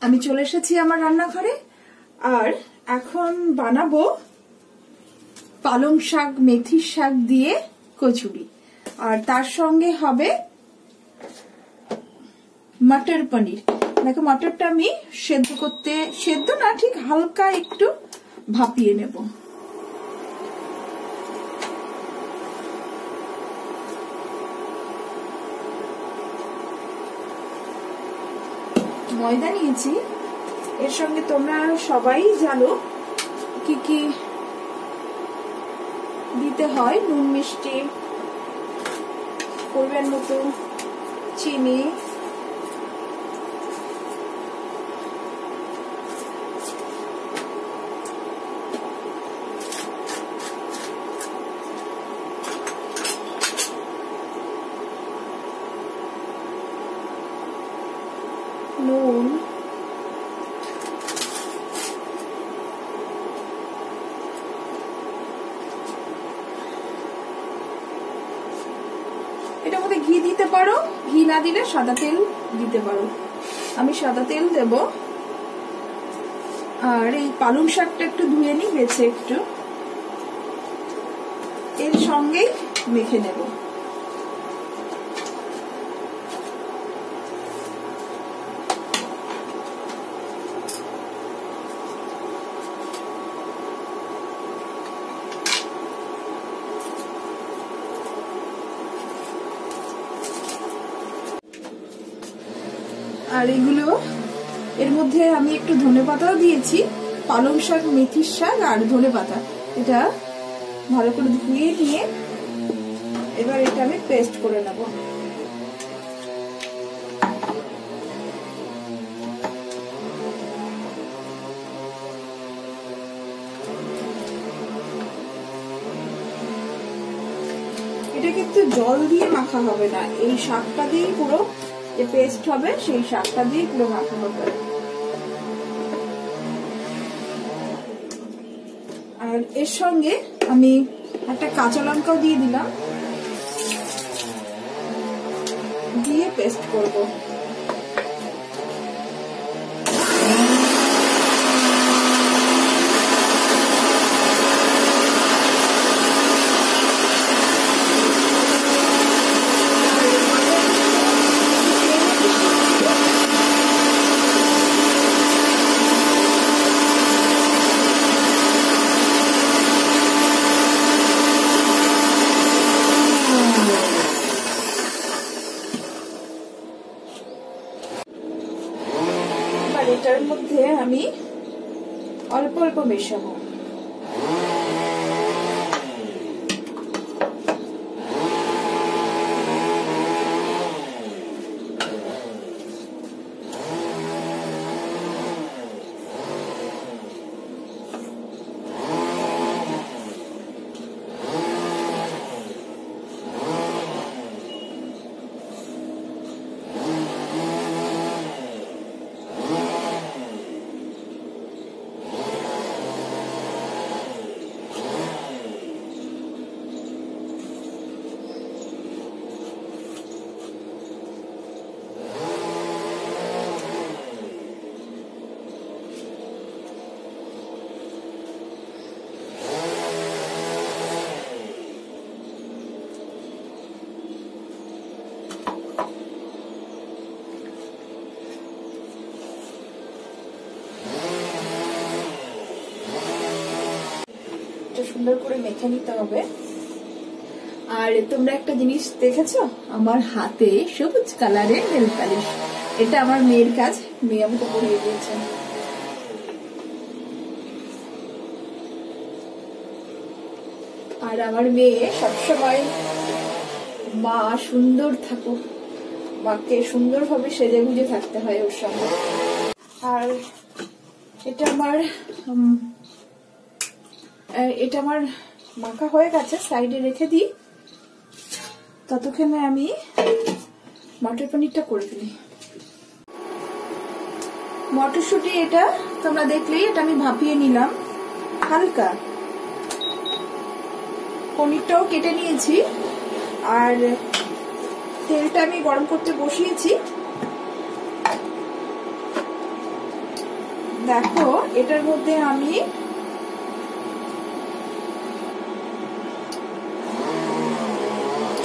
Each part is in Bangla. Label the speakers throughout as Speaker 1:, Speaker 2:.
Speaker 1: আমি চলে এসেছি আমার রান্নাঘরে আর এখন বানাবো পালং শাক মেথির শাক দিয়ে কচুরি আর তার সঙ্গে হবে মটর পনির। দেখো মটরটা আমি সেদ্ধ না ঠিক হালকা একটু ভাপিয়ে নেব। ময়দা নিয়েছি, এর সঙ্গে তোমরা সবাই জানো কি কি দিতে হয়, নুন মিষ্টি পরিমাণ মতো, চিনি, নুন, এটার মধ্যে ঘি দিতে পারো, ঘি না দিলে সাদা তেল দিতে পারো। আমি সাদা তেল দেব। আর এই পালং শাকটা একটু ধুয়ে নিই বেছে একটু, এর সঙ্গেই মেখে নেব। আর এগুলো এর মধ্যে আমি একটু ধনেপাতাও দিয়েছি, পালং শাক মেথির শাক আর ধনেপাতা। এটা ভালো করে ধুয়ে নিয়ে এবার এটা আমি পেস্ট করে নেব। এটা কিন্তু জল দিয়ে মাখা হবে না, এই শাকটা দিয়েই পুরো যে পেস্ট হবে সেই শাকটা দিয়ে পুরো মাখা হবে। আর এর সঙ্গে আমি একটা কাঁচা লঙ্কাও দিয়ে দিলাম, দিয়ে পেস্ট করব। এটার মধ্যে আমি অল্প অল্প মেশাবো। সুন্দর করে মেখে নিতে হবে। আর তোমরা একটা জিনিস দেখেছো, আমার হাতে সবুজ কালারের নেল পালিশ, এটা আমার মেয়ের কাজ, মেয়ে আমাকে পরিয়ে দিয়েছে। আর আমার মেয়ে সবসময় মা সুন্দর থাকুক, মাকে সুন্দরভাবে সেজে গুজে থাকতে হয় ওর সঙ্গে। আর এটা আমার মাখা হয়ে গেছে, সাইডে রেখে দিই। ততক্ষণে আমি মটর পনিরটা করে ফেলি। মটরশুঁটি এটা তোমরা দেখলেই, এটা আমি ভাপিয়ে নিলাম হালকা। পনিরটাও কেটে নিয়েছি আর তেলটা আমি গরম করতে বসিয়েছি। দেখো এটার মধ্যে আমি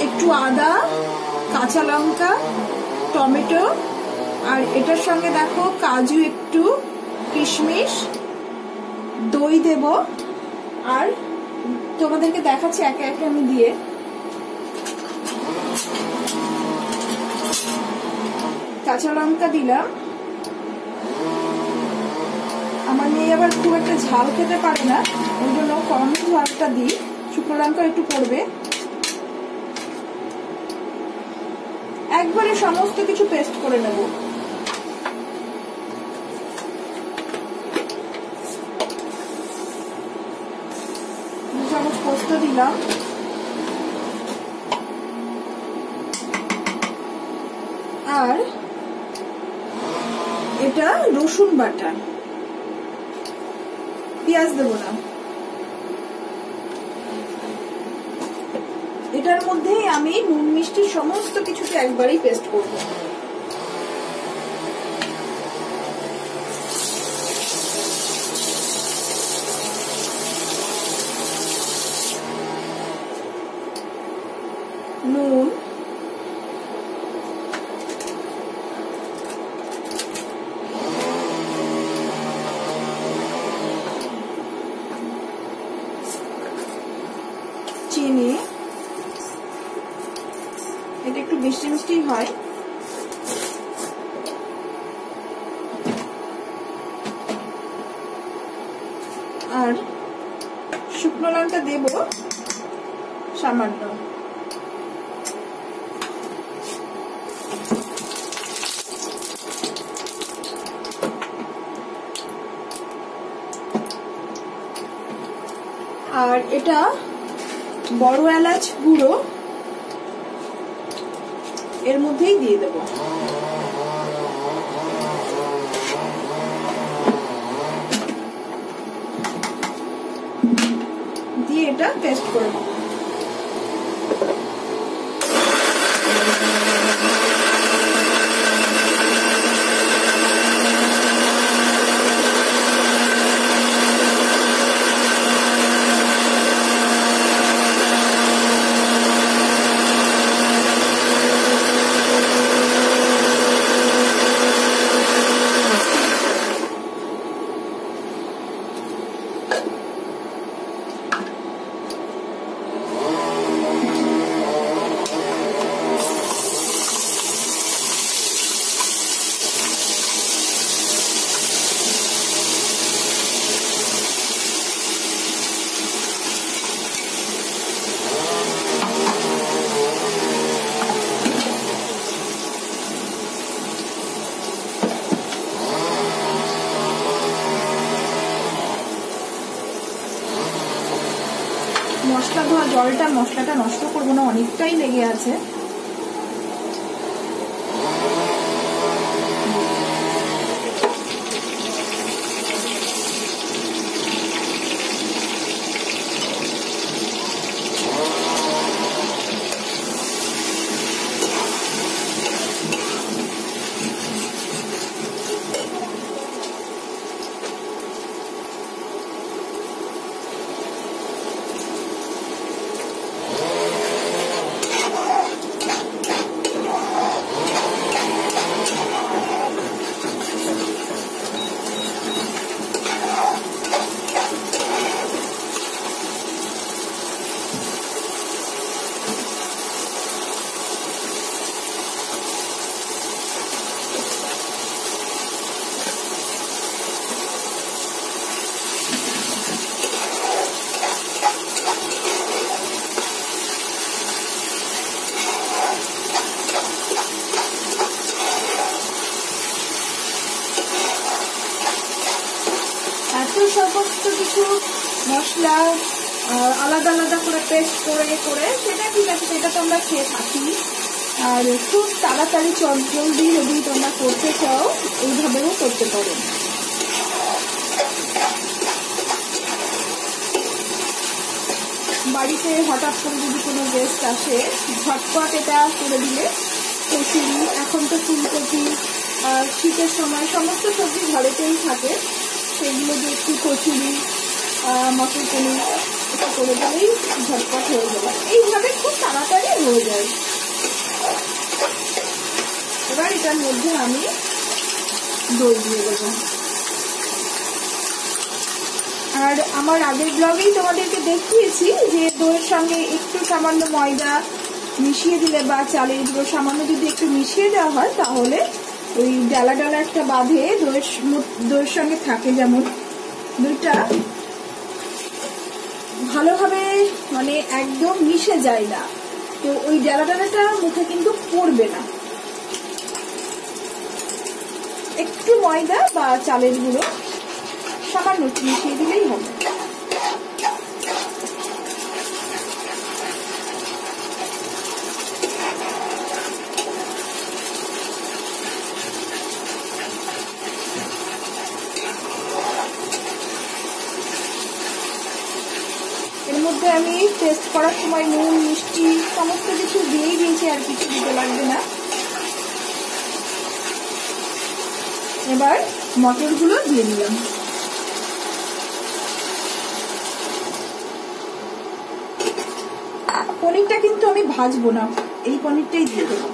Speaker 1: একটু আদা, কাঁচা লঙ্কা, টমেটো, আর এটার সঙ্গে দেখো কাজু, একটু কিশমিশ, দই দেব। আর তোমাদেরকে দেখাচ্ছি একে একে আমি দিয়ে। কাঁচা লঙ্কা দিলাম, আমার মেয়ে আবার খুব একটা ঝাল খেতে পারে না, ওই জন্য কম ঝালটা দিই। শুকনো লঙ্কা একটু পড়বে। একবারে সমস্ত কিছু পেস্ট করে নেব। দু চামচ পোস্ত দিলাম, আর এটা রসুন বাটা, পেঁয়াজ দেব না। এটার মধ্যে আমি নুন মিষ্টি সমস্ত কিছুকে একবারেই পেস্ট করব। নুন, চিনি, এটা একটু মিষ্টি মিষ্টি হয়, আর শুকনো লঙ্কা দেব সামান্য। আর এটা বড় এলাচ গুঁড়ো এর মধ্যেই দিয়ে দেব। দিয়ে এটা পেস্ট করে নেব। মশলা ধোয়া জলটা মশলাটা নষ্ট করবো না, অনেকটাই লেগে আছে। সমস্ত কিছু মশলা আলাদা আলাদা করে পেস্ট করে করে সেটা ঠিক আছে, সেটা তো আমরা খেয়ে থাকি। আর খুব তাড়াতাড়ি জলদি যদি তোমরা করতে চাও এইভাবেও করতে পারো। বাড়িতে হঠাৎ করে যদি কোনো গেস্ট আসে ঝটপট এটা করে দিলে কচুরি, এখন তো ফুলকপি শীতের সময় সমস্ত সবজি ঘরেতেই থাকে, সেগুলো দিয়ে একটু কচুরি মটর পনির এটা করে দিলেই ঝটপট হয়ে যাবে। এইভাবে খুব তাড়াতাড়ি হয়ে যায়। এবার এটার মধ্যে আমি দই দিয়ে দেবো। আর আমার আগের ব্লগেই তোমাদেরকে দেখিয়েছি যে দইয়ের সঙ্গে একটু সামান্য ময়দা মিশিয়ে দিলে বা চালের গুঁড়ো সামান্য যদি একটু মিশিয়ে দেওয়া হয় তাহলে ওই ডালা ডালা একটা বাঁধে দইয়ের সঙ্গে থাকে, যেমন দইটা ভালোভাবে মানে একদম মিশে যায় না, তো ওই ডালা ডালাটা মুখে কিন্তু পড়বে না। একটু ময়দা বা চালের গুঁড়ো সামান্য মিশিয়ে দিলেই হবে। এর মধ্যে আমি টেস্ট করার সময় নুন মিষ্টি সমস্ত কিছু দিয়েই দিয়েছি, আর কিছু দিতে লাগবে না। এবার মটরগুলো দিয়ে দিলাম। পনিরটা কিন্তু আমি ভাজবো না, এই পনিরটাই দিয়ে দেবো।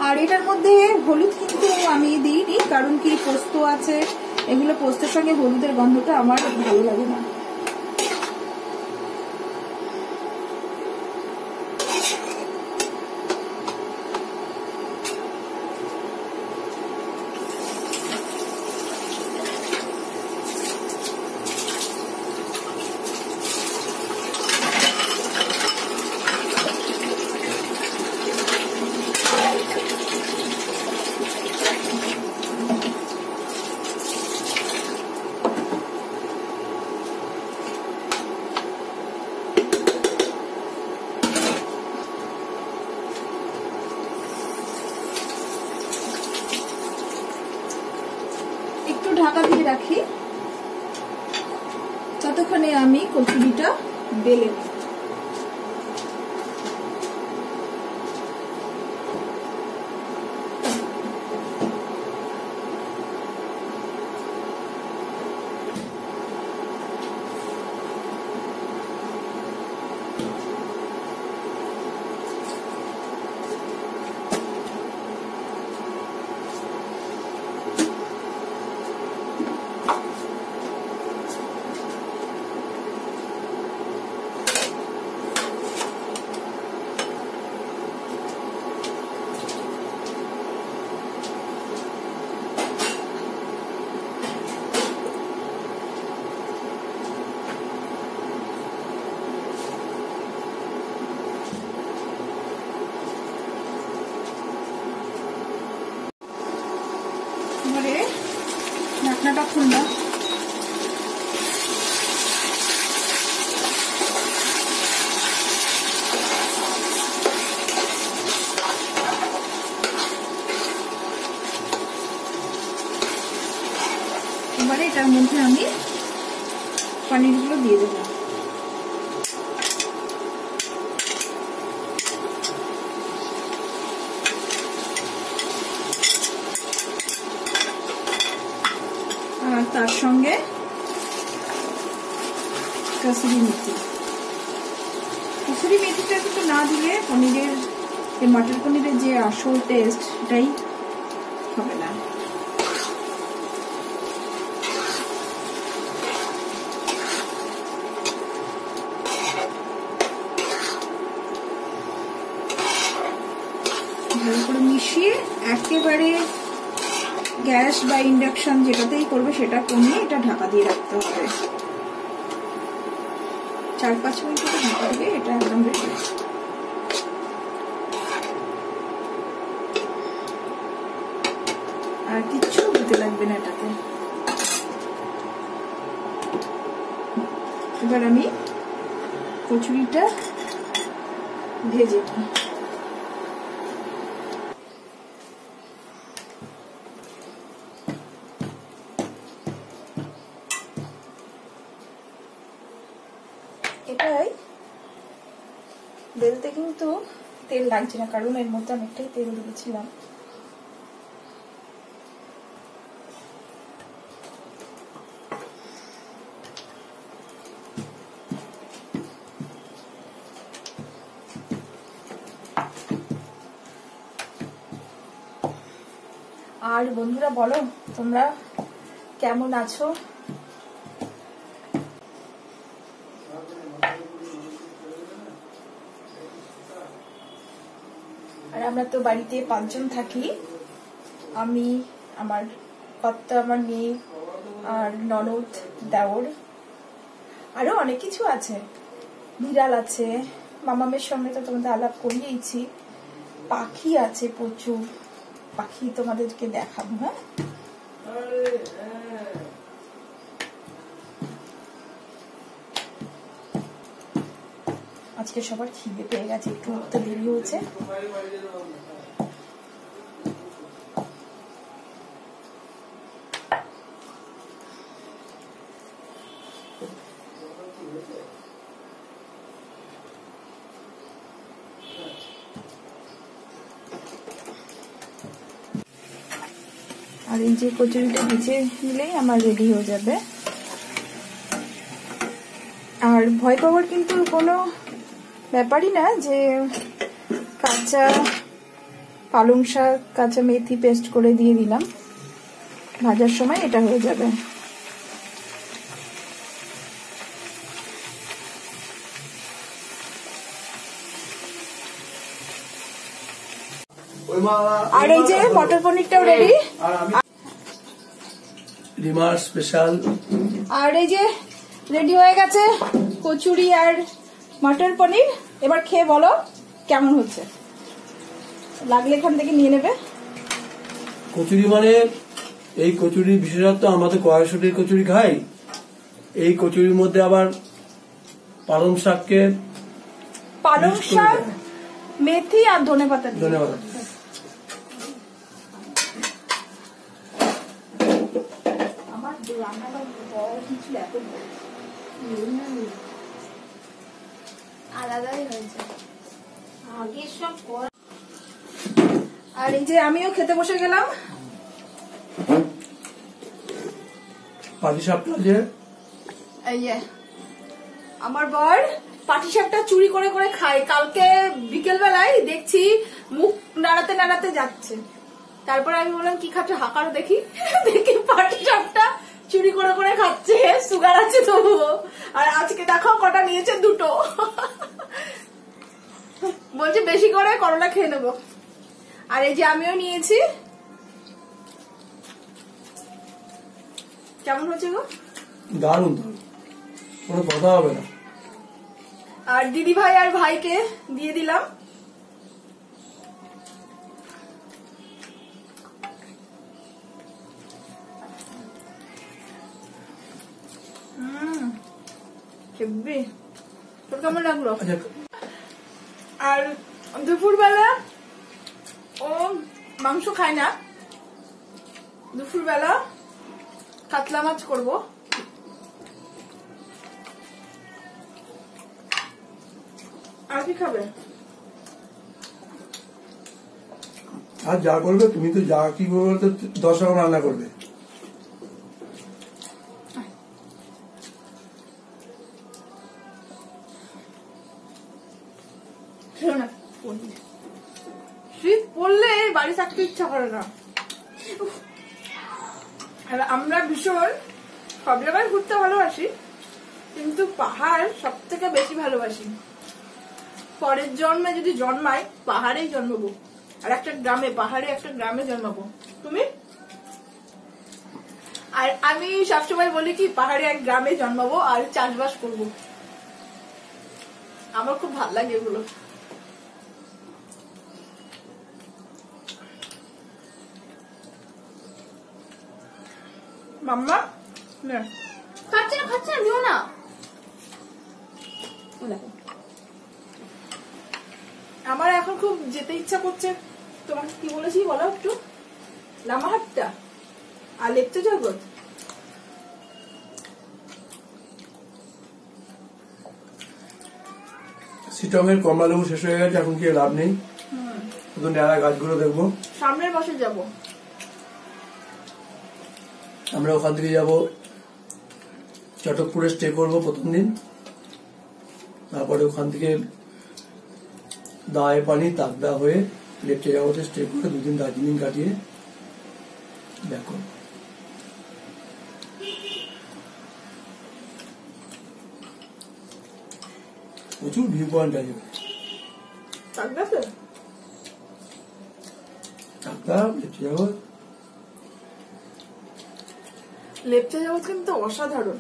Speaker 1: আর এটার মধ্যে হলুদ কিন্তু আমি দিইনি, কারণ কি পোস্ত আছে, এগুলো পোস্তের সঙ্গে হলুদের গন্ধটা আমার ভালো লাগে না। ঢাকা দিয়ে রাখি, ততক্ষণে আমি কচুরিটা বেলে নিই। এবারে ঢাকনাটা খুললাম। এবারে এটার মধ্যে আমি পনিরগুলো দিয়ে দেবো। আর তার সঙ্গে কসুরি মেথিটা কিন্তু না দিলে পনিরের মটর পনিরের যে আসল টেস্ট সেটাই হবে না। ভালো করে মিশিয়ে একেবারে গ্যাস বা ইন্ডাকশন যেটাতেই করবে সেটা কমিয়ে এটা ঢাকা দিয়ে রাখতে হবে। 4-5 মিনিট ঢাকা দিয়ে এটা একদম রেডি। আর কিচ্ছু দিতে লাগবে না এটাতে। এবার আমি কচুরিটা ভেজে নিই। এটাই বেলতে কিন্তু তেল লাগছে না, কারণ এর মধ্যে অনেকটাই তেল দিয়েছিলাম। আর বন্ধুরা বলো তোমরা কেমন আছো? আর আমরা তো বাড়িতে 5 জন থাকি, আমি, আমার কর্তা, আমার মেয়ে আর ননদ, দেওর, আরো অনেক কিছু আছে, বিড়াল আছে, মামামের সঙ্গে তো তোমাদের আলাপ করিয়েছি, পাখি আছে প্রচুর, পাখি তোমাদেরকে দেখাবো। হ্যাঁ, আজকে সবার খিদে পেয়ে গেছে, একটু উঠতে দেরি হয়েছে। আর এই যে কচুরিটা ভেজে নিলেই আমার রেডি হয়ে যাবে। আর ভয় পাওয়ার কিন্তু কোনো ব্যাপারই না, যে কাঁচা পালং শাক, কাঁচা মেথি পেস্ট করে দিয়ে দিলাম, ভাজার সময় এটা হয়ে যাবে। আর এই যে মটর পনিরটাও রেডি,
Speaker 2: রিমার স্পেশাল।
Speaker 1: আর এই যে রেডি হয়ে গেছে কচুরি আর মটর পনির। এবার খেয়ে বলো কেমন হচ্ছে, লাগলে এখান থেকে নিয়ে নেবে।
Speaker 2: কচুরি মানে এই কচুরির বিশেষত্ব, আমরা তো কড়াইশুটির কচুরি খাই, এই কচুরির মধ্যে আবার পালং শাককে,
Speaker 1: পালং শাক, মেথি আর ধনেপাতা।
Speaker 2: ধন্যবাদ।
Speaker 1: আমার রান্নাটা কিছু এত আলাদাই হয়েছে আগে সব। আর এই যে আমিও খেতে বসে গেলাম।
Speaker 2: পাটিসাপটা যে
Speaker 1: এই যে আমার বর পাটিসাপটা চুরি করে করে খায়। কালকে বিকেল বেলায় দেখছি মুখ নাড়াতে নাড়াতে যাচ্ছে, তারপরে আমি বললাম কি খাচ্ছে, হাঁকারও দেখি, দেখি পাটিসাপটা চুরি করে করে খাচ্ছে, সুগার আছে তবুও। আর আজকে দেখো কটা নিয়েছে, 2টো। বলছে বেশি করে করলা খেয়ে নেবো। আর এই যে আমিও নিয়েছি। কেমন হচ্ছে গো?
Speaker 2: দারুণ, কোনো কথা হবে না।
Speaker 1: আর দিদি ভাই আর ভাইকে দিয়ে দিলাম। খেবি, তোর কেমন লাগলো? আর দুপুরবেলা ও মাংস খায় না, দুপুরবেলা কাতলা মাছ করবো। আর কি খাবে?
Speaker 2: আর যা করবে তুমি, তো যা কি করবে, তো 10 রকম রান্না করবে।
Speaker 1: শীত পড়লে বাড়ি থাকতে ইচ্ছা করে না। আর আমরা ভীষণ সব জায়গায় ঘুরতে ভালোবাসি, কিন্তু পাহাড় সব থেকে বেশি ভালোবাসি। পরের জন্মে যদি জন্মাই পাহাড়েই জন্মাবো, আর একটা গ্রামে, পাহাড়ে একটা গ্রামে জন্মাবো। তুমি? আর আমি সবসময় বলি কি, পাহাড়ে এক গ্রামে জন্মাবো আর চাষবাস করবো। আমার খুব ভালো লাগে এগুলো। মাম্মা খাচ্ছে না, খাচ্ছে না, নিও না। আমার এখন খুব যেতে ইচ্ছা করছে। তোমাকে কি বলেছি বলো একটু? লামাহাট্টা আর লেপ্ত জগৎ।
Speaker 2: সিটংয়ের কমলা লেবু শেষ হয়ে গেছে, এখন কি লাভ নেই, শুধু নেড়া গাছগুলো দেখবো।
Speaker 1: সামনের মাসে যাব,
Speaker 2: আমরা ওখান থেকে যাব চটকপুরে, স্টে করবো প্রথম দিন, তারপরে ওখান থেকে দায় পানি তাকদা হয়ে লেপচে যাবতে স্টে করে 2 দিন দার্জিলিং কাটিয়ে দেখো। প্রচুর ভিউ পয়েন্ট আছে
Speaker 1: তাকদাতে,
Speaker 2: তাকদা, লেপচে যাবত।
Speaker 1: লেপচা জগৎ কিন্তু অসাধারণ।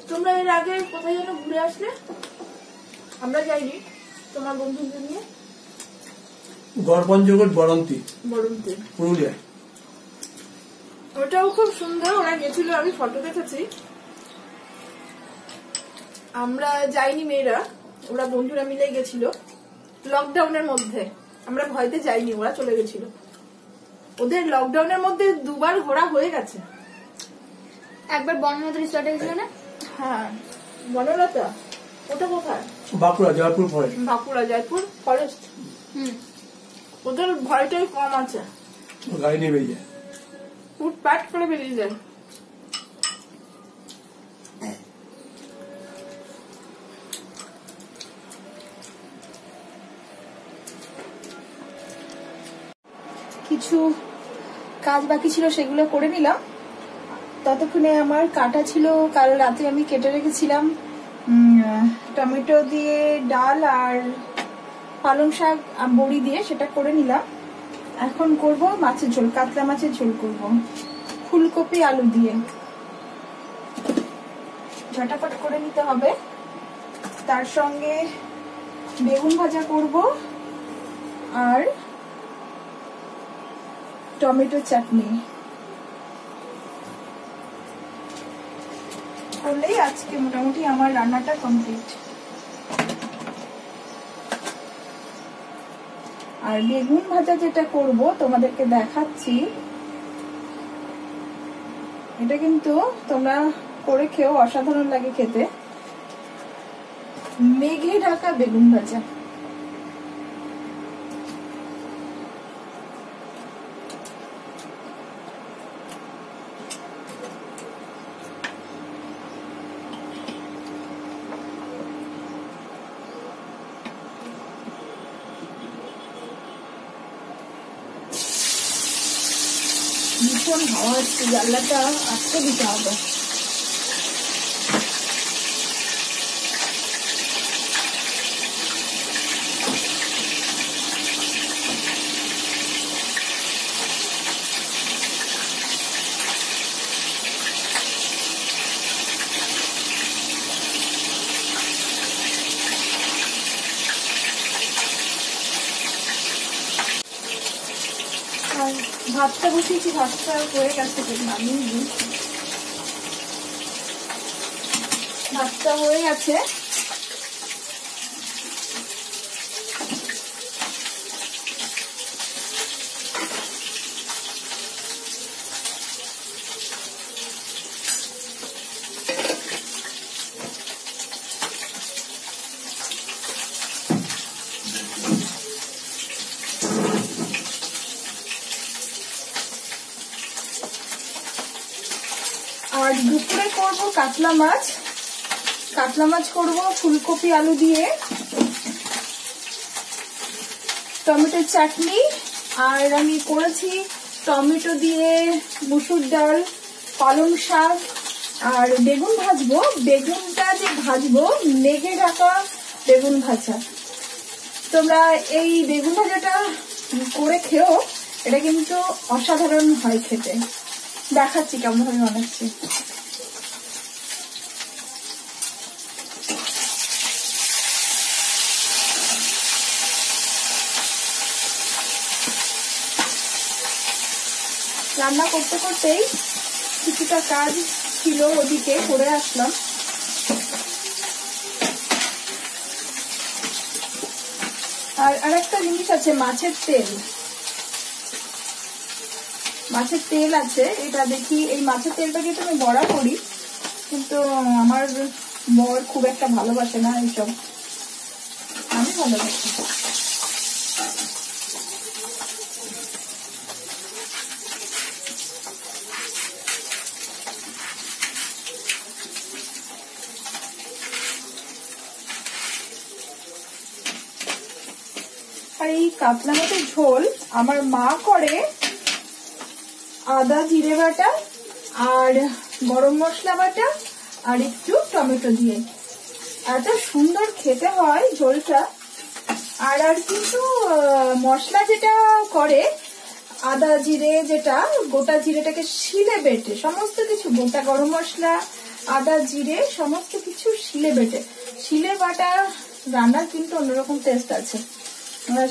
Speaker 1: তোমরা এর আগে কোথায় যেন ঘুরে আসলে? আমরা যাইনি, তোমার বন্ধুদের নিয়ে।
Speaker 2: গড়পঞ্চকোট বরন্তি,
Speaker 1: বরন্তি,
Speaker 2: পুরুলিয়া।
Speaker 1: ওটাও খুব সুন্দর, ওরা গেছিল, আমি ফটো দেখেছি। আমরা যাইনি মেয়েরা, ওরা বন্ধুরা মিলে গেছিল লকডাউনের মধ্যে। আমরা ভয়তে যাইনি, ওরা চলে গেছিল। ওদের লকডাউনের মধ্যে 2 বার ঘোরা হয়ে গেছে।
Speaker 3: একবার বনলতা রিসর্টে গেছিল না?
Speaker 1: হ্যাঁ, বনলতা, ওটা কোথায়?
Speaker 2: বাঁকুড়া, জয়পুর ফরেস্ট।
Speaker 1: বাঁকুড়া, জয়পুর ফরেস্ট। ওদের ভয়টাই কম আছে,
Speaker 2: গাড়ি নিয়ে বেরিয়ে যায়।
Speaker 1: উঠপাট করে বেরিয়ে যায়। কিছু কাজ বাকি ছিল, সেগুলো করে নিলাম। ততক্ষণে আমার কাটা ছিল, কাল রাতে আমি কেটে রেখেছিলাম টমেটো দিয়ে ডাল আর পালং শাক বড়ি দিয়ে, সেটা করে নিলাম। এখন করব মাছের ঝোল, কাতলা মাছের ঝোল করব ফুলকপি আলু দিয়ে। ঝটাপট করে নিতে হবে। তার সঙ্গে বেগুন ভাজা করব আর টমেটো চাটনি করলেই আজকে মোটামুটি আমার রান্নাটা কমপ্লিট। আর বেগুন ভাজা যেটা করব তোমাদেরকে দেখাচ্ছি, এটা কিন্তু তোমরা করে খেও, অসাধারণ লাগে খেতে। মেঘে ঢাকা বেগুন ভাজা। ভীষণ হাওয়া হচ্ছে, জানলাটা আটকে দিতে হবে। ভাতটা বসিয়েছি, ভাতটা হয়ে গেছে, নামিয়ে দিই। ভাতটা হয়ে গেছে। আর দুপুরে করব কাতলা মাছ। কাতলা মাছ করব ফুলকপি আলু দিয়ে, টমেটোর চাটনি। আর আমি করেছি টমেটো দিয়ে মুসুর ডাল, পালং শাক আর বেগুন ভাজবো। বেগুনটা যে ভাজবো মেঘে ঢাকা বেগুন ভাজা। তোমরা এই বেগুন ভাজাটা করে খেও, এটা কিন্তু অসাধারণ হয় খেতে। দেখাচ্ছি কেমন ভাবে বানাচ্ছি। রান্না করতে করতেই কিছুটা কাজ ছিল, ওদিকে করে আসলাম। আর আরেকটা জিনিস আছে, মাছের তেল। মাছের তেল আছে, এটা দেখি এই মাছের তেলটাকে তো আমি বড়া করি, কিন্তু আমার বর খুব একটা ভালোবাসে না এইসব, আমি ভালোবাসি। আর এই কাতলা মাছের ঝোল আমার মা করে আদা জিরে বাটা আর গরম মশলা বাটা আর একটু টমেটো দিয়ে, এত সুন্দর খেতে হয় ঝোলটা। আর কিন্তু মশলা যেটা করে আদা জিরে, যেটা গোটা জিরেটাকে শিলে বেটে, সমস্ত কিছু গোটা গরম মশলা আদা জিরে সমস্ত কিছু শিলে বেটে, শিলে বাটা রান্নার কিন্তু অন্যরকম টেস্ট আছে,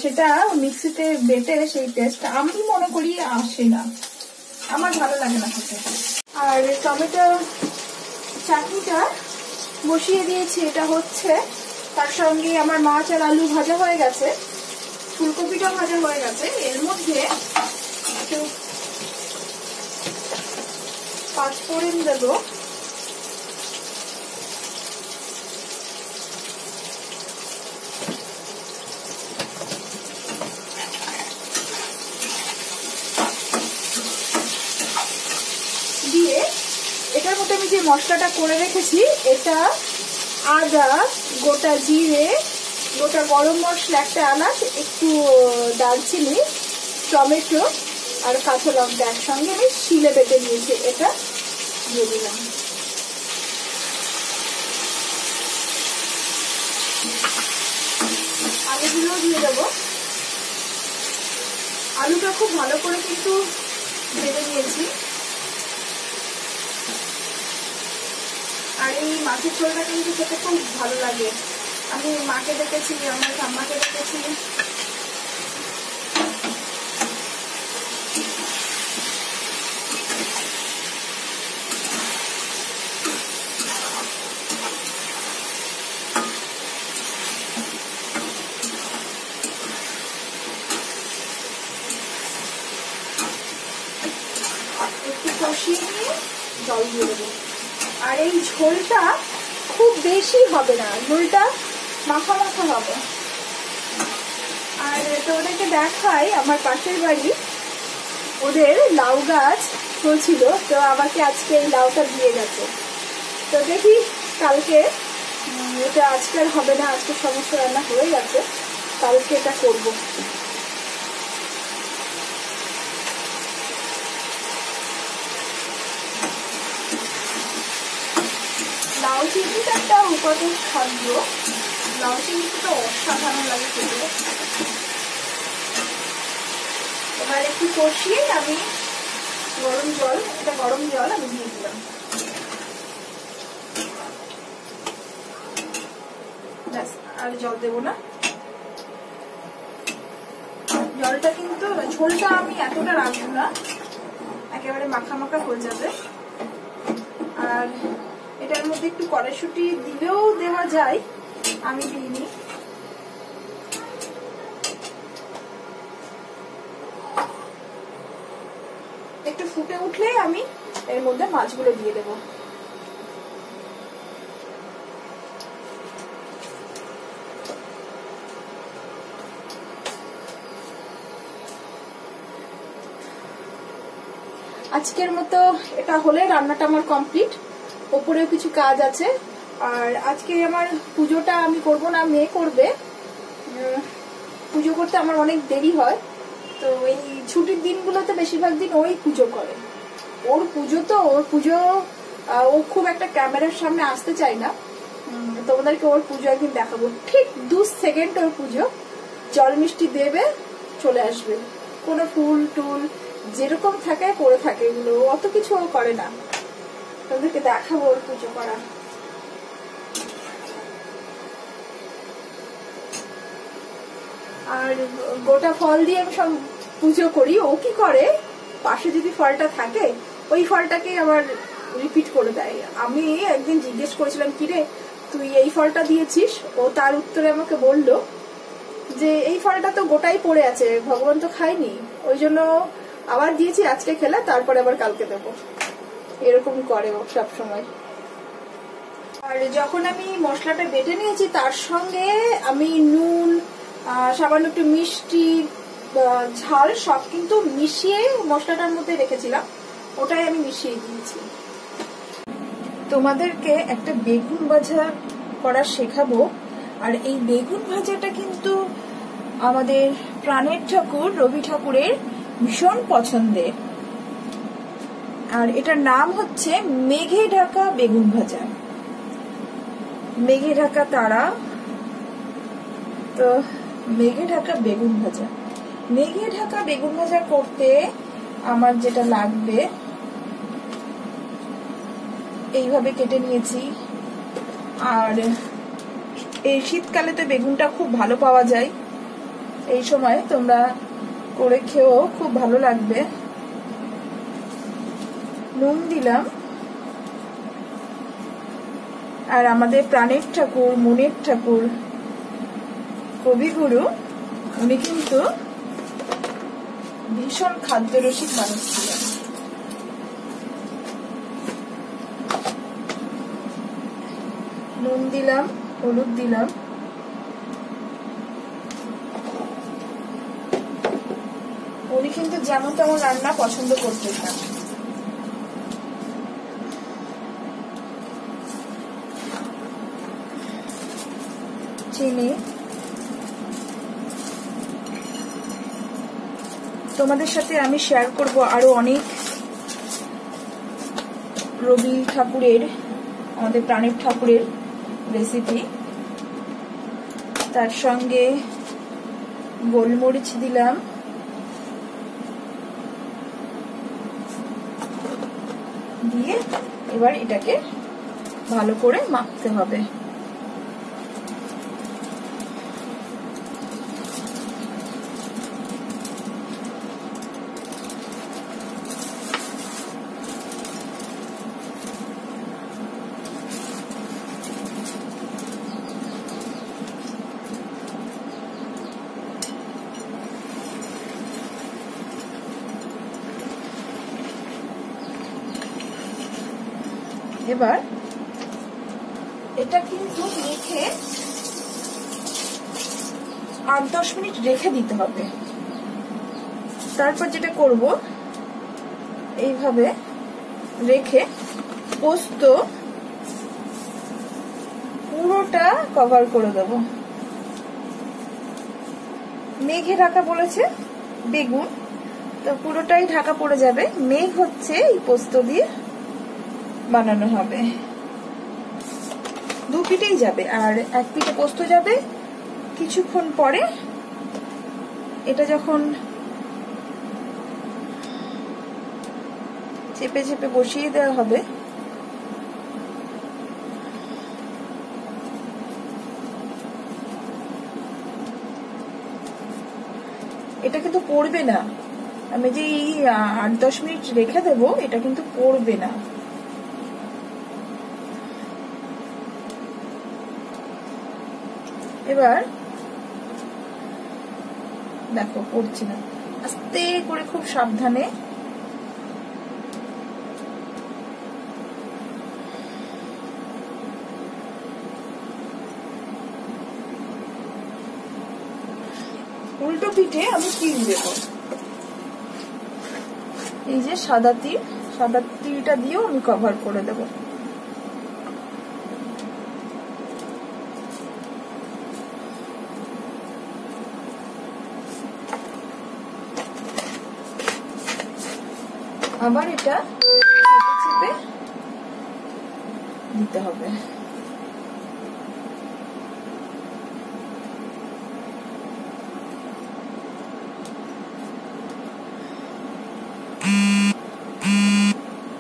Speaker 1: সেটা মিক্সিতে বেটে সেই টেস্ট আমি মনে করি আসে না, আমার ভালো লাগে না খেতে। আর টমেটো চাটনিটা বসিয়ে দিয়েছি, এটা হচ্ছে, তার সঙ্গে আমার মাছ আর আলু ভাজা হয়ে গেছে, ফুলকপিটা ভাজা হয়ে গেছে। এর মধ্যে একটু পাঁচফোড়ন দেবো, দিয়ে এটার মধ্যে আমি যে মশলাটা করে রেখেছি, এটা আদা, গোটা জিরে, গোটা গরম মশলা, একটা এলাচ, একটু দারচিনি, টমেটো আর কাঁচা লঙ্কা একসঙ্গে আমি শিলে বেটে নিয়েছি, এটা দিয়ে দিলাম। আলুগুলো দিয়ে দেবো, আলুটা খুব ভালো করে কিন্তু ভেজে নিয়েছি। আর এই মাছের ঝোলটা কিন্তু খেতে খুব ভালো লাগে, আমি মাকে দেখেছি, আমার ঠাম্মাকে দেখেছি। একটু কষিয়ে নিয়ে জল দিয়ে দেবো। আর এই ঝোলটা খুব বেশি হবে না, ঝোলটা মাখা মাখা হবে। আর তোদেরকে দেখাই, আমার পাশের বাড়ি ওদের লাউ গাছ হয়েছিল, তো আমাকে আজকে এই লাউটা দিয়ে গেছে, তো দেখি কালকে, এটা আজকের হবে না, আজকে সমস্ত রান্না হয়ে গেছে, কালকে এটা করবো। লাউ চিংড়িটা একটা উপাদেয় খাদ্য, লাউ চিংড়িটা অসাধারণ লাগে খেতে। এবার একটু কষিয়ে আমি গরম জল, এটা গরম জল আমি দিয়ে দিলাম, ব্যাস আর জল দেবো না। জলটা কিন্তু, ঝোলটা আমি এতটা রাখবো না, একেবারে মাখা মাখা হয়ে যাবে। আর এটার মধ্যে একটু কড়াইশুঁটি দিলেও দেওয়া যায়, আমি দিইনি। একটু ফুটে উঠলে আমি এর মধ্যে মাছগুলো দিয়ে দেবো। আজকের মতো এটা হলে রান্নাটা আমার কমপ্লিট, ওপরেও কিছু কাজ আছে। আর আজকে আমার পুজোটা আমি করব না, মেয়ে করবে, পুজো করতে আমার অনেক দেরি হয়, তো এই ছুটির দিনগুলোতে বেশিরভাগ দিন ওই পুজো করে, ওর পুজো, তো ওর পুজো ও খুব একটা ক্যামেরার সামনে আসতে চায় না, তোমাদেরকে ওর পুজো একদিন দেখাবো, ঠিক 2 সেকেন্ড ওর পুজো, জল মিষ্টি দেবে চলে আসবে, কোনো ফুল টুল যেরকম থাকে করে থাকে, এগুলো অত কিছু ও করে না, তোমাদেরকে দেখাবো ওর পুজো করা। আর গোটা ফল দিয়ে আমি সব পুজো করি, ও কি করে পাশে যদি ফলটা থাকে ওই ফলটাকে আবার রিপিট করে দেয়। আমি একদিন জিজ্ঞেস করেছিলাম, কিরে তুই এই ফলটা দিয়েছিস, ও তার উত্তরে আমাকে বললো যে এই ফলটা তো গোটাই পড়ে আছে, ভগবান তো খায়নি, ওই জন্য আবার দিয়েছি, আজকে খেলে তারপরে আবার কালকে দেবো, এরকম করে ও সব সময়। আর যখন আমি মশলাটা বেটে নিয়েছি তার সঙ্গে আমি নুন, সামান্য একটু মিষ্টি, ঝাল সব কিন্তু মিশিয়ে মশলাটার মধ্যে রেখেছিলাম, ওটাই আমি মিশিয়ে দিয়েছি। তোমাদেরকে একটা বেগুন ভাজা করা শেখাবো। আর এই বেগুন ভাজাটা কিন্তু আমাদের প্রাণের ঠাকুর রবি ঠাকুরের ভীষণ পছন্দের। আর এটার নাম হচ্ছে মেঘে ঢাকা বেগুন ভাজা, মেঘে ঢাকা তারা। তো মেঘে ঢাকা বেগুন ভাজা, মেঘে ঢাকা বেগুন ভাজা করতে আমার যেটা লাগবে, এইভাবে কেটে নিয়েছি। আর এই শীতকালে তো বেগুনটা খুব ভালো পাওয়া যায়, এই সময় তোমরা করে খেও, খুব ভালো লাগবে। নুন দিলাম। আর আমাদের প্রাণের ঠাকুর, মনের ঠাকুর, কবিগুরু, উনি কিন্তু ভীষণ খাদ্যরসিক মানুষ ছিলেন। নুন দিলাম, হলুদ দিলাম। উনি কিন্তু যেমন তেমন রান্না পছন্দ করতেন না। চিনি। তোমাদের সাথে আমি শেয়ার করব আরো অনেক রবি ঠাকুরের, আমাদের প্রাণের ঠাকুরের রেসিপি। তার সঙ্গে গোলমরিচ দিলাম, দিয়ে এবার এটাকে ভালো করে মাখতে হবে। এবার এটা কিন্তু মেখে 8-10 মিনিট রেখে দিতে হবে। তারপর যেটা করব, এইভাবে রেখে পোস্ত পুরোটা কভার করে দেব। মেঘে ঢাকা বলেছে বেগুন, তো পুরোটাই ঢাকা পড়ে যাবে। মেঘ হচ্ছে এই পোস্ত দিয়ে বানানো হবে, দু পিঠেই যাবে। আর এক পিঠে পোস্ত যাবে। কিছুক্ষণ পরে এটা যখন চেপে চেপে বসিয়ে দেওয়া হবে, এটা কিন্তু পড়বে না। আমি যে এই 8-10 মিনিট রেখে দেবো, এটা কিন্তু পড়বে না। এবার দেখো পড়ছি না, আস্তে করে খুব সাবধানে উল্টো পিঠে আমি তিল দেব। এই যে সাদা তিলটা দিয়েও আমি কভার করে দেব। আবার এটা চেপে দিতে হবে।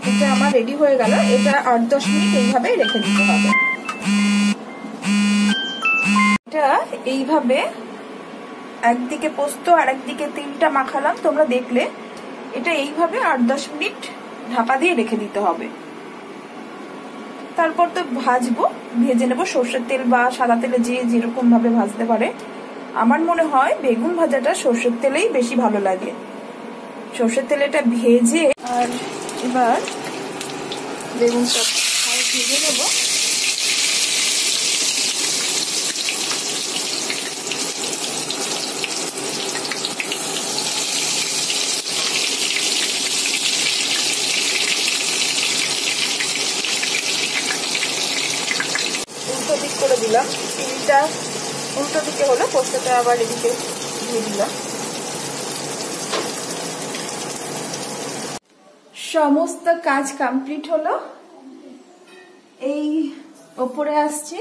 Speaker 1: এটা আমার রেডি হয়ে গেল। এটা 8-10 মিনিট এইভাবে রেখে দিতে হবে। এটা এইভাবে একদিকে পোস্ত আর একদিকে তিলটা মাখালাম, তোমরা দেখলে। এটা এইভাবে 8-10 মিনিট ঢাকা দিয়ে রেখে দিতে হবে। তারপর তো ভাজবো, ভেজে নেবো সর্ষের তেল বা সাদা তেলে, যে যেরকম ভাবে ভাজতে পারে। আমার মনে হয় বেগুন ভাজাটা সর্ষের তেলেই বেশি ভালো লাগে। সর্ষের তেলে এটা ভেজে, আর এবার বেগুনটা ভেজে নেব। উল্টো দিক করে দিলাম, তিনটা উল্টো দিকে হলো, পোস্তটা আবার এদিকে দিয়ে দিলাম। সমস্ত কাজ কমপ্লিট হলো, এই ওপরে আসছি।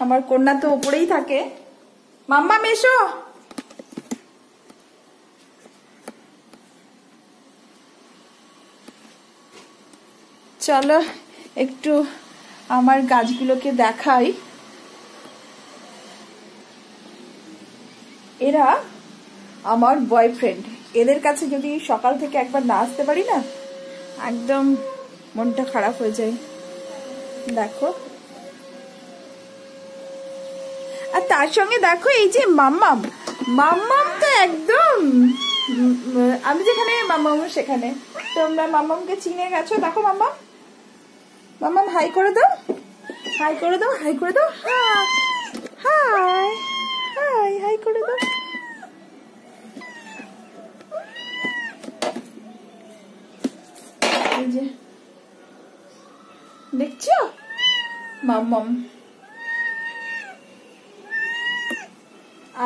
Speaker 1: আমার কন্যা তো ওপরেই থাকে। মাম্মা মেশো, চলো একটু আমার গাছগুলোকে দেখাই। এরা আমার বয়ফ্রেন্ড। এদের কাছে যদি সকাল থেকে একবার না আসতে পারি না, একদম মনটা খারাপ হয়ে যায়। দেখো, আর তার সঙ্গে দেখো এই যে মাম্মাম, মাম্মাম তো একদম, আমি যেখানে মাম্মাম সেখানে। তোমরা মাম্মামকে চিনে গেছো। দেখো মাম্মাম, মাম্মাম হাই করে দাও, হাই করে দাও, হাই করে দাও, হাই হাই হাই করে দাও। এই যে দেখছো মাম্মাম।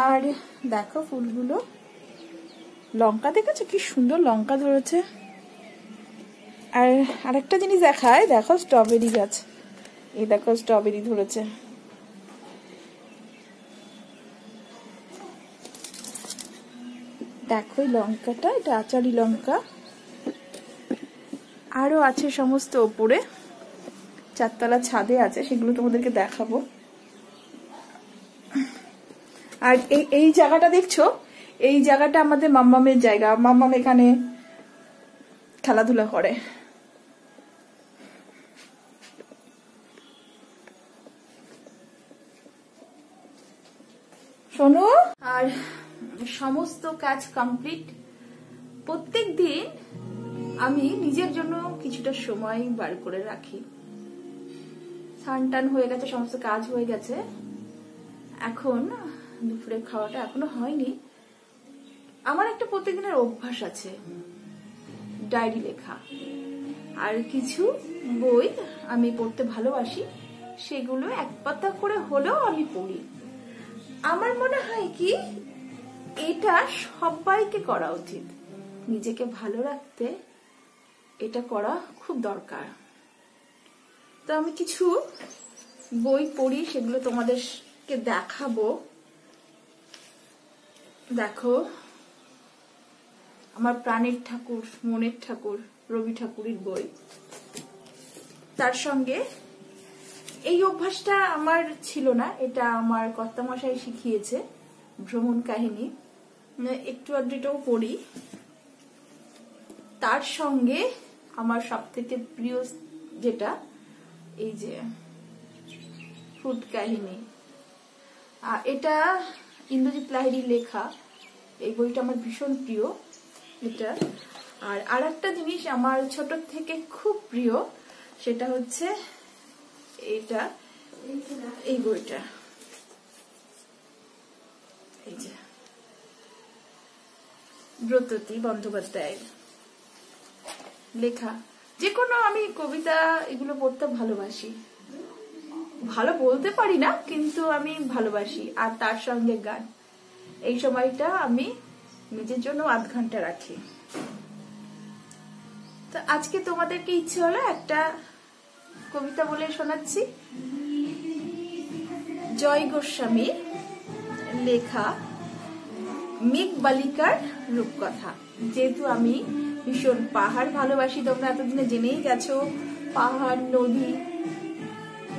Speaker 1: আর দেখো ফুলগুলো, লঙ্কা দেখেছো কি সুন্দর লঙ্কা ধরেছে। আর আরেকটা জিনিস দেখায়, দেখো স্ট্রবেরি গাছ, এই দেখো স্ট্রবেরি ধরেছে। দেখো লঙ্কাটা, এটা আচারি লঙ্কা। আরো আছে সমস্ত ওপরে, 4 তলা ছাদে আছে, সেগুলো তোমাদেরকে দেখাবো। আর এই জায়গাটা দেখছো, এই জায়গাটা আমাদের মাম্মামের জায়গা। মাম্মাম এখানে খেলাধুলা করে। শোনো, আর সমস্ত কাজ কমপ্লিট। প্রত্যেক দিন আমি নিজের জন্য কিছুটা সময় বার করে রাখি। স্নান টান হয়ে গেছে, সমস্ত কাজ হয়ে গেছে। এখন দুপুরের খাওয়াটা এখনো হয়নি। আমার একটা প্রত্যেকদিনের অভ্যাস আছে, ডায়েরি লেখা। আর কিছু বই আমি পড়তে ভালোবাসি, সেগুলো 1 পাতা করে হলেও আমি পড়ি। আমার মনে হয় কি, এটা সবাইকে করা উচিত। নিজেকে ভালো রাখতে এটা করা খুব দরকার। তো আমি কিছু বই পড়ি, সেগুলো তোমাদেরকে দেখাবো। দেখো, আমার প্রাণের ঠাকুর, মনের ঠাকুর রবি ঠাকুরের বই। তার সঙ্গে এই অভ্যাসটা আমার ছিল না, এটা আমার কর্তামশাই শিখিয়েছে, ভ্রমণ কাহিনী। একটু আধটুও পড়ি। তার সঙ্গে আমার সবথেকে প্রিয় যেটা, এই যে ফুড কাহিনী। এটা ইন্দ্রজিৎ লাহিড়ীর লেখা। এই বইটা আমার ভীষণ প্রিয় এটা। আর আরেকটা জিনিস আমার ছোট থেকে খুব প্রিয়, সেটা হচ্ছে এটা, এই বইটা, এই যে ব্রততী বন্দ্যোপাধ্যায়ের লেখা। যে কোনো আমি কবিতা এগুলো পড়তে ভালোবাসি। ভালো বলতে পারি না, কিন্তু আমি ভালোবাসি। আর তার সঙ্গে গান। এই সময়টা আমি নিজের জন্য আধ ঘন্টা রাখি। তো আজকে তোমাদেরকে ইচ্ছে হলো একটা কবিতা বলে শোনাচ্ছি। জয় গোস্বামীর লেখা মেঘ বালিকার রূপকথা। যেহেতু আমি ভীষণ পাহাড় ভালোবাসি, তোমরা এতদিনে জেনেই গেছো, পাহাড়, নদী,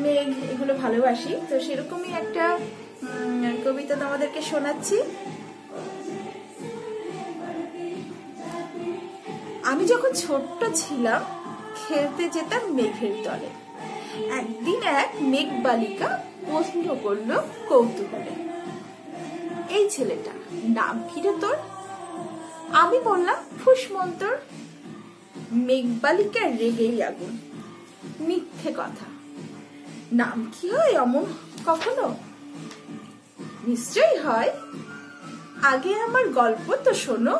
Speaker 1: মেঘ এগুলো ভালোবাসি। তো সেরকমই একটা কবিতা তোমাদেরকে শোনাচ্ছি। আমি যখন ছোট্ট ছিলাম, খেলতে যেতাম মেঘের তলে। একদিন এক মেঘ বালিকা প্রশ্ন করলো কৌতূহলে, এই ছেলেটা নাম কি রে তোর? আমি বললাম ফুসমন্তর। মেঘবালিকা রেগেই আগুন, মিথ্যে কথা, নাম কি হয় অমন কখনো? নিশ্চয়ই হয়, আগে আমার গল্প তো শোনো।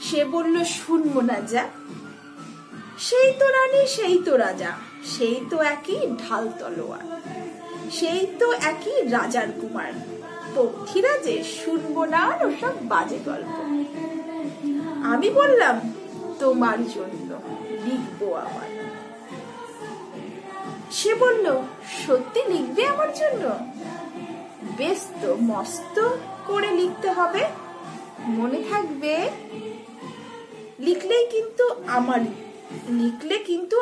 Speaker 1: সে বলল শুনবো না যা, সেই তো রানী সেই তো রাজা, সেই তো একই ঢাল তলোয়ার, সেই তো একই রাজার কুমার, পক্ষীরাজে শুনবো না আর ওসব বাজে গল্প। আমি বললাম তোমার জন্য লিখবো আমার। সে বলল সত্যি লিখবে আমার জন্য? বেশ তো, মস্ত করে লিখতে হবে, মনে থাকবে। লিখলে কিন্তু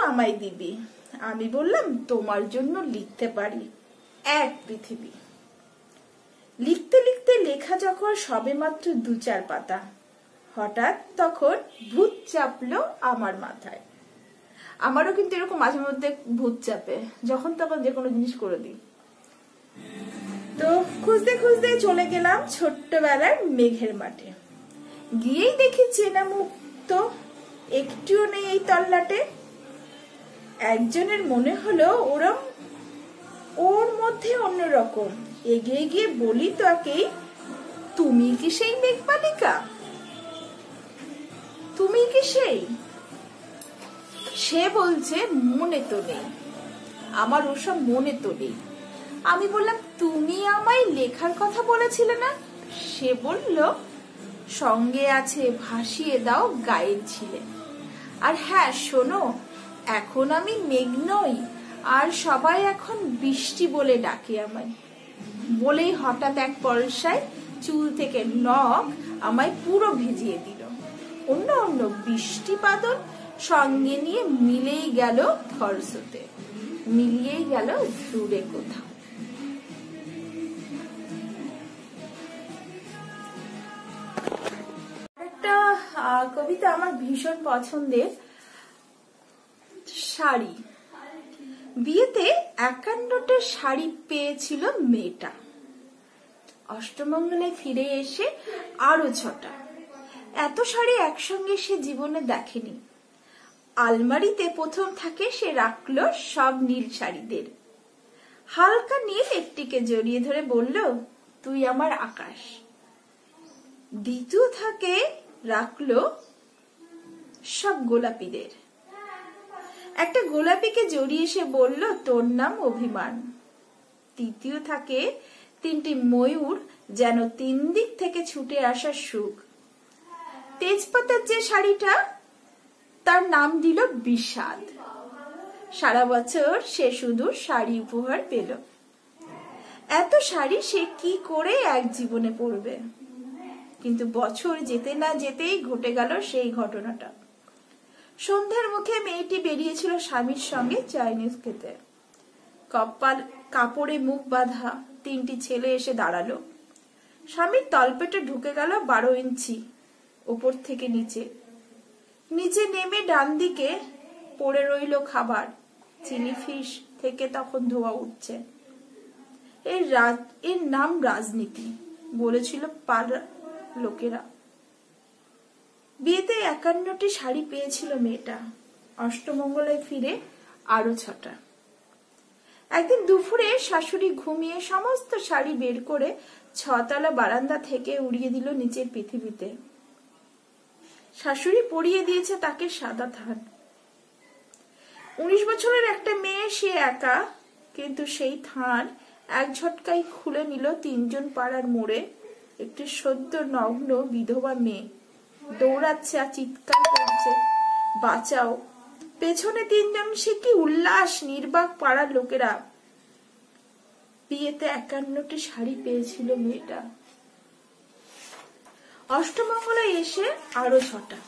Speaker 1: আমায় দিবি। আমি বললাম তোমার জন্য লিখতে পারি এক পৃথিবী। লিখতে লিখতে লেখা যখন সবেমাত্র 2-4 পাতা, হঠাৎ তখন ভূত চাপলো আমার মাথায়। আমারও কিন্তু এরকম মাঝে মধ্যে ভূত চাপে, যখন তখন যে কোনো জিনিস করে দিই। তো খুঁজতে খুঁজতে চলে গেলাম ছোট্টবেলার মেঘের মাঠে। গিয়েই দেখি চেনা মুখ তো একটুও নেই এই তল্লাটে। একজনের মনে হলো ওর মধ্যে অন্যরকম। এগিয়ে গিয়ে বলি তাকেই, তুমি কি সেই মেঘবালিকা? তুমি কি সেই? সে বলছে মনে তো নেই, আমার ওসব মনে তো নেই। আমি বললাম তুমি আমায় লেখার কথা বলেছিলে না? সে বলল সঙ্গে আছে ভাসিয়ে দাও গায়ের ছিলে। আর হ্যাঁ শোনো, এখন আমি মেঘ নই, আর সবাই এখন বৃষ্টি বলে ডাকে আমায়। বলেই হঠাৎ এক পরশায় চুল থেকে নখ আমায় পুরো ভিজিয়ে দিল। অন্য অন্য বৃষ্টি বাদল সঙ্গে নিয়ে মিলেই গেল খরস্রোতে, মিলিয়েই গেল দূরে কোথাও। একটা কবিতা আমার ভীষণ পছন্দের, শাড়ি। বিয়েতে 51টা শাড়ি পেয়েছিল মেয়েটা, অষ্টমঙ্গলে ফিরে এসে আরো 6টা। এত শাড়ি একসঙ্গে সে জীবনে দেখেনি। আলমারিতে প্রথম থাকে সে রাখলো সব নীল শাড়িদের। হালকা নীল একটিকে জড়িয়ে ধরে বলল তুই আমার আকাশ। দ্বিতীয় থাকে রাখলো সব গোলাপিদের। একটা গোলাপিকে জড়িয়ে সে বলল তোর নাম অভিমান। তৃতীয় থাকে 3টি ময়ূর, যেন 3 দিক থেকে ছুটে আসা সুখ। তেজপাতার যে শাড়িটা, তার নাম দিল বিষাদ। সারা বছর সে শুধু শাড়ি উপহার পেল। এত শাড়ি সে কি করে এক জীবনে পরবে? কিন্তু বছর যেতে না যেতেই ঘটে গেল সেই ঘটনাটা। সন্ধ্যার মুখে মেয়েটি বেরিয়েছিল স্বামীর সঙ্গে চাইনিজ খেতে। কাপড়ে মুখ বাঁধা 3টি ছেলে এসে দাঁড়ালো। স্বামীর তলপেটে ঢুকে গেল 12 ইঞ্চি উপর থেকে নিচে। নিচে নেমে ডান দিকে পড়ে রইল খাবার, চিলি ফিশ থেকে তখন ধোয়া উঠছে। এর নাম রাজনীতি, বলেছিল পাড়ার লোকেরা। বিয়েতে 51টি শাড়ি পেয়েছিল মেয়েটা, অষ্টমঙ্গলে ফিরে আরো 6টা। একদিন দুপুরে শাশুড়ি ঘুমিয়ে সমস্ত শাড়ি বের করে 6তলা বারান্দা থেকে উড়িয়ে দিল নিচের পৃথিবীতে। শাশুড়ি পরিয়ে দিয়েছে তাকে সাদা থান। 19 বছরের একটা মেয়ে, সে একা, কিন্তু সেই থান এক ঝটকায় খুলে নিল 3 জন পাড়ার মোড়ে। একটি সদ্য নগ্ন বিধবা মেয়ে দৌড়াচ্ছে আর চিৎকার করছে বাঁচাও। পেছনে 3 জন, সে কি উল্লাস! নির্বাক পাড়ার লোকেরা। বিয়েতে 51টি শাড়ি পেয়েছিল মেয়েটা, অষ্টমঙ্গলে এসে আরো 6টা।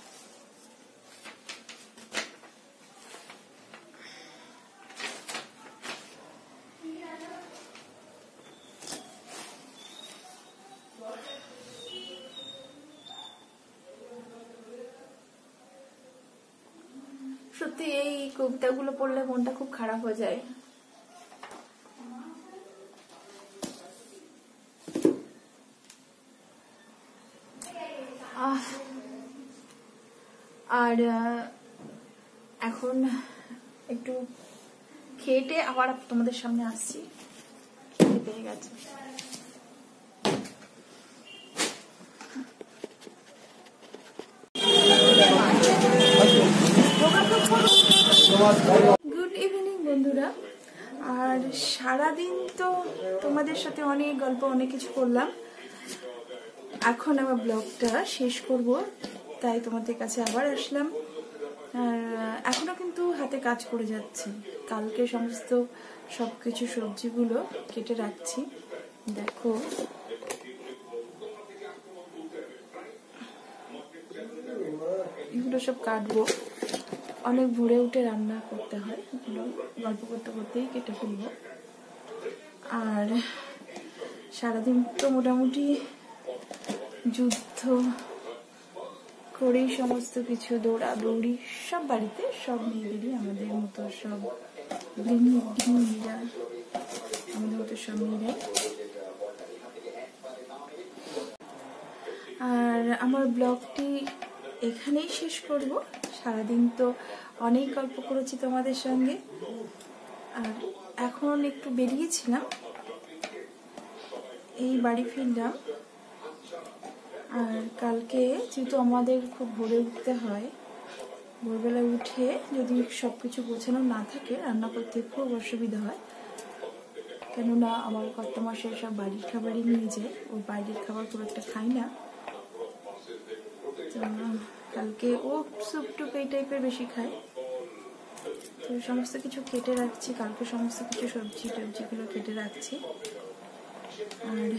Speaker 1: সত্যি এই কবিতাগুলো পড়লে মনটা খুব খারাপ হয়ে যায়। আর এখন একটু খেটে আবার তোমাদের সামনে আসছি, খেতে পেয়ে গেছে। গুড ইভিনিং বন্ধুরা। আর সারাদিন তো তোমাদের সাথে অনেক গল্প অনেক কিছু করলাম, এখন আমার ব্লগটা শেষ করব, তাই তোমাদের কাছে আবার আসলাম। আর এখনো কিন্তু হাতে কাজ করে যাচ্ছি, কালকে সমস্ত সবকিছু সবজিগুলো কেটে রাখছি। দেখো এগুলো সব কাটবো, অনেক ভোরে উঠে রান্না করতে হয়, এগুলো গল্প করতে করতেই কেটে ফেলবো। আর সারাদিন তো মোটামুটি যুদ্ধ করেই সমস্ত কিছু, দৌড়াদৌড়ি সব বাড়িতে, সব মেয়েদেরই, আমাদের মতো সব গৃহিণীরা, আমাদের মতো সব মেয়েরাই। আর আমার ব্লগটি এখানেই শেষ করব। সারাদিন তো অনেক গল্প করেছি তোমাদের সঙ্গে, আর এখন একটু বেরিয়েছিলাম, এই বাড়ি ফিরলাম। আর কালকে যেহেতু আমাদের খুব ভোরে উঠতে হয়, ভোরবেলা উঠে যদি সবকিছু গোছানো না থাকে রান্না করতে খুব অসুবিধা হয়, কেননা আমার কর্তামশাই সব বাড়ির খাবারই নিয়ে যায়, ওই বাইরের খাবার খুব একটা খাই না। তো কালকে ও স্যুপ টুপ এই টাইপের বেশি খায়, তো সমস্ত কিছু কেটে রাখছি, কালকে সমস্ত কিছু সবজি টবজিগুলো কেটে রাখছি। আর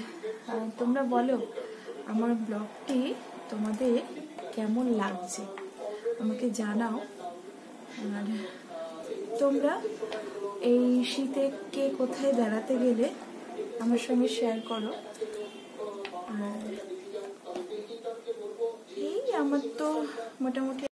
Speaker 1: তোমরা বলো আমার ব্লগটি তোমাদের কেমন লাগছে, আমাকে জানাও। আর তোমরা এই শীতে কে কোথায় বেড়াতে গেলে আমার সঙ্গে শেয়ার করো। আর এই আমার তো মোটামুটি